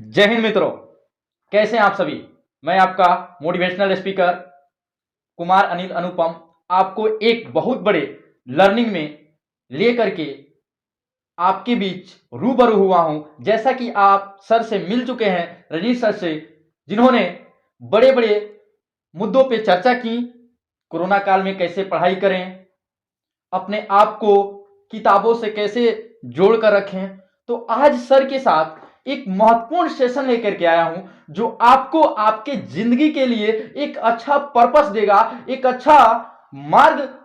जय हिंद मित्रों, कैसे हैं आप सभी। मैं आपका मोटिवेशनल स्पीकर कुमार अनिल अनुपम आपको एक बहुत बड़े लर्निंग में लेकर के आपके बीच रूबरू हुआ हूं। जैसा कि आप सर से मिल चुके हैं, रजनीश सर से, जिन्होंने बड़े बड़े मुद्दों पे चर्चा की। कोरोना काल में कैसे पढ़ाई करें, अपने आप को किताबों से कैसे जोड़ कर रखें। तो आज सर के साथ एक महत्वपूर्ण सेशन लेकर के आया हूं, जो आपको आपके जिंदगी के लिए एक अच्छा पर्पस देगा, एक अच्छा मार्ग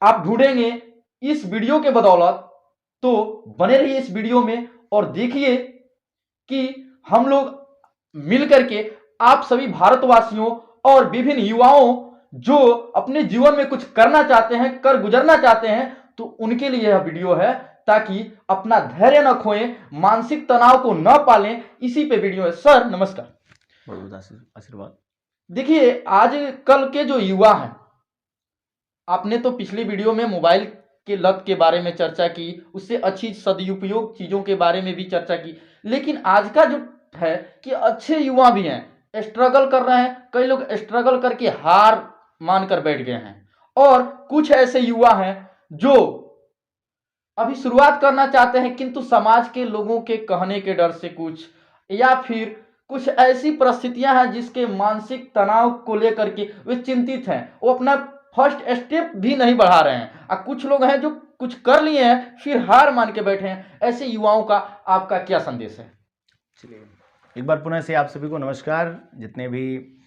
आप ढूंढेंगे इस वीडियो के बदौलत। तो बने रहिए इस वीडियो में और देखिए कि हम लोग मिलकर के आप सभी भारतवासियों और विभिन्न युवाओं जो अपने जीवन में कुछ करना चाहते हैं, कर गुजरना चाहते हैं, तो उनके लिए यह वीडियो है, ताकि अपना धैर्य न खोएं, मानसिक तनाव को न पालें। इसी पे वीडियो है। सर नमस्कार। बहुत आशीर्वाद। देखिए, आज कल के जो युवा हैं, आपने तो पिछली वीडियो में मोबाइल के लत के बारे में चर्चा की, उससे अच्छी सदुपयोग चीजों के बारे में भी चर्चा की। लेकिन आज का जो है कि अच्छे युवा भी हैं, स्ट्रगल कर रहे हैं, कई लोग स्ट्रगल करके हार मानकर बैठ गए हैं, और कुछ ऐसे युवा हैं जो अभी शुरुआत करना चाहते हैं, किंतु समाज के लोगों के कहने के डर से कुछ, या फिर कुछ ऐसी परिस्थितियां हैं जिसके मानसिक तनाव को लेकर के वे चिंतित हैं, वो अपना फर्स्ट स्टेप भी नहीं बढ़ा रहे हैं। और कुछ लोग हैं जो कुछ कर लिए हैं फिर हार मान के बैठे हैं। ऐसे युवाओं का आपका क्या संदेश है? चलिए, एक बार पुनः से आप सभी को नमस्कार। जितने भी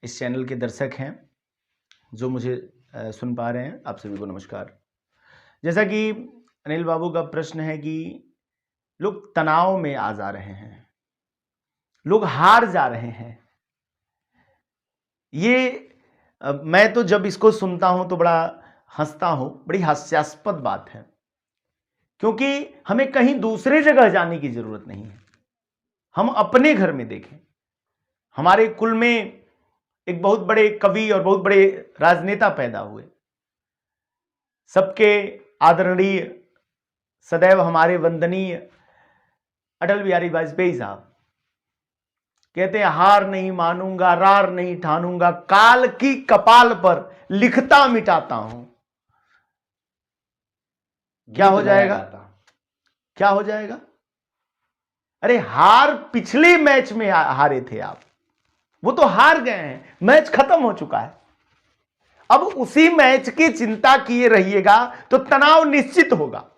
इस चैनल के दर्शक हैं जो मुझे सुन पा रहे हैं, आप सभी को नमस्कार। जैसा कि अनिल बाबू का प्रश्न है कि लोग तनाव में आ जा रहे हैं, लोग हार जा रहे हैं। ये मैं तो जब इसको सुनता हूं तो बड़ा हंसता हूं, बड़ी हास्यास्पद बात है, क्योंकि हमें कहीं दूसरे जगह जाने की जरूरत नहीं है। हम अपने घर में देखें, हमारे कुल में एक बहुत बड़े कवि और बहुत बड़े राजनेता पैदा हुए, सबके आदरणीय, सदैव हमारे वंदनीय अटल बिहारी वाजपेयी साहब कहते हैं, हार नहीं मानूंगा, रार नहीं ठानूंगा, काल की कपाल पर लिखता मिटाता हूं। क्या हो जाएगा? क्या हो जाएगा? अरे हार पिछले मैच में हारे थे आप, वो तो हार गए हैं, मैच खत्म हो चुका है। अब उसी मैच की चिंता किए रहिएगा तो तनाव निश्चित होगा,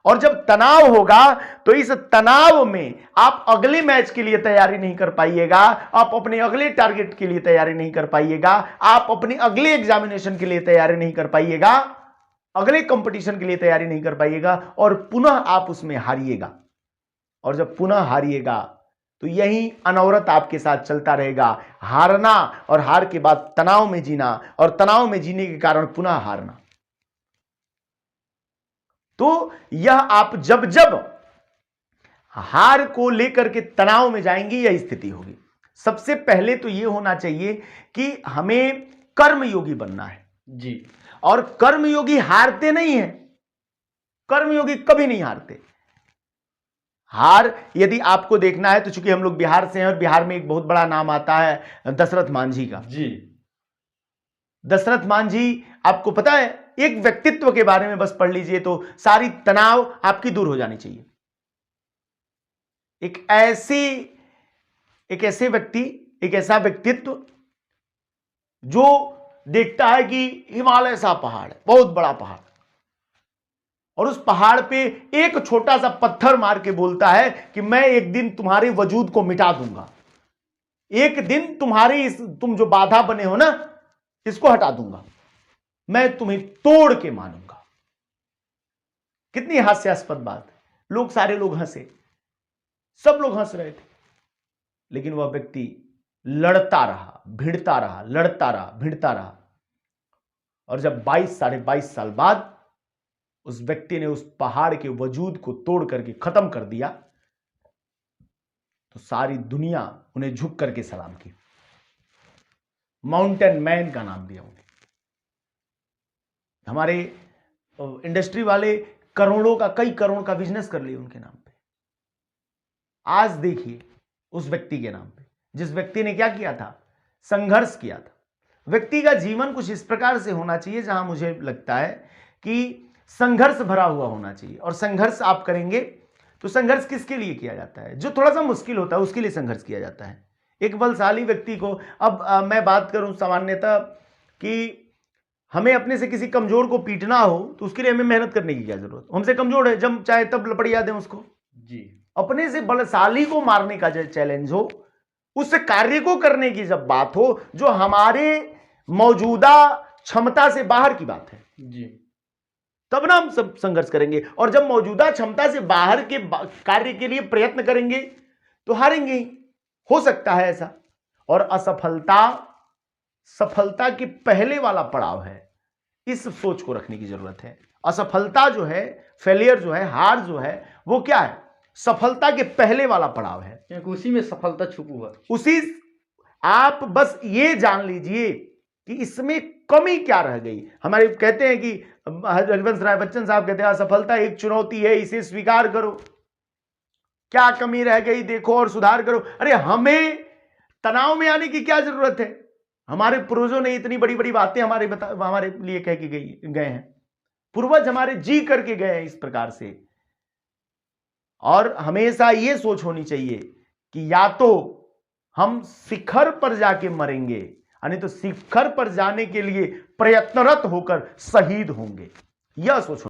और जब तनाव होगा तो इस तनाव में आप अगले मैच के लिए तैयारी नहीं कर पाइएगा, आप अपने अगले टारगेट के लिए तैयारी नहीं कर पाइएगा, आप अपने अगले एग्जामिनेशन के लिए तैयारी नहीं कर पाइएगा, अगले कंपटीशन के लिए तैयारी नहीं कर पाइएगा, और पुनः आप उसमें हारिएगा। और जब पुनः हारिएगा तो यही अनवरत आपके साथ चलता रहेगा, हारना और हार के बाद तनाव में जीना, और तनाव में जीने के कारण पुनः हारना। तो यह आप जब जब हार को लेकर के तनाव में जाएंगे, यह स्थिति होगी। सबसे पहले तो यह होना चाहिए कि हमें कर्मयोगी बनना है जी, और कर्मयोगी हारते नहीं हैं, कर्मयोगी कभी नहीं हारते। हार यदि आपको देखना है तो चूंकि हम लोग बिहार से हैं, और बिहार में एक बहुत बड़ा नाम आता है दशरथ मांझी का। जी, दशरथ मांझी, आपको पता है, एक व्यक्तित्व के बारे में बस पढ़ लीजिए तो सारी तनाव आपकी दूर हो जानी चाहिए। एक ऐसे व्यक्ति, एक ऐसा व्यक्तित्व जो देखता है कि हिमालय सा पहाड़ है, बहुत बड़ा पहाड़, और उस पहाड़ पे एक छोटा सा पत्थर मार के बोलता है कि मैं एक दिन तुम्हारे वजूद को मिटा दूंगा, एक दिन तुम्हारी तुम जो बाधा बने हो ना, इसको हटा दूंगा, मैं तुम्हें तोड़ के मानूंगा। कितनी हास्यास्पद बात है। लोग, सारे लोग हंसे, सब लोग हंस रहे थे, लेकिन वह व्यक्ति लड़ता रहा, भिड़ता रहा, लड़ता रहा, भिड़ता रहा, और जब 22-22.5 साल बाद उस व्यक्ति ने उस पहाड़ के वजूद को तोड़ करके खत्म कर दिया, तो सारी दुनिया उन्हें झुक करके सलाम की, माउंटेन मैन का नाम दिया उन्हें। हमारे इंडस्ट्री वाले करोड़ों का, कई करोड़ का बिजनेस कर लिए उनके नाम पे। आज देखिए उस व्यक्ति के नाम पे, जिस व्यक्ति ने क्या किया था, संघर्ष किया था। व्यक्ति का जीवन कुछ इस प्रकार से होना चाहिए जहां मुझे लगता है कि संघर्ष भरा हुआ होना चाहिए। और संघर्ष आप करेंगे तो संघर्ष किसके लिए किया जाता है? जो थोड़ा सा मुश्किल होता है उसके लिए संघर्ष किया जाता है। एक बलशाली व्यक्ति को, अब मैं बात करूं सामान्यतः कि हमें अपने से किसी कमजोर को पीटना हो तो उसके लिए हमें मेहनत करने की क्या जरूरत? हमसे कमजोर है, जब चाहे तब लपड़िया दें उसको जी। अपने से बलशाली को मारने का जो चैलेंज हो, उस कार्य को करने की जब बात हो जो हमारे मौजूदा क्षमता से बाहर की बात है जी, तब ना हम सब संघर्ष करेंगे। और जब मौजूदा क्षमता से बाहर के कार्य के लिए प्रयत्न करेंगे तो हारेंगे ही, हो सकता है ऐसा। और असफलता सफलता के पहले वाला पड़ाव है, इस सोच को रखने की जरूरत है। असफलता जो है, फेलियर जो है, हार जो है, वो क्या है? सफलता के पहले वाला पड़ाव है, क्योंकि उसी में सफलता छुपी हुआ है। उसी आप बस ये जान लीजिए कि इसमें कमी क्या रह गई। हमारे कहते हैं कि हरिवंश राय बच्चन साहब कहते हैं असफलता एक चुनौती है, इसे स्वीकार करो, क्या कमी रह गई देखो और सुधार करो। अरे हमें तनाव में आने की क्या जरूरत है? हमारे पूर्वजों ने इतनी बड़ी बड़ी बातें हमारे लिए कह के गए हैं, पूर्वज हमारे जी करके गए हैं इस प्रकार से। और हमेशा ये सोच होनी चाहिए कि या तो हम शिखर पर जाके मरेंगे, यानी तो शिखर पर जाने के लिए प्रयत्नरत होकर शहीद होंगे, यह सोच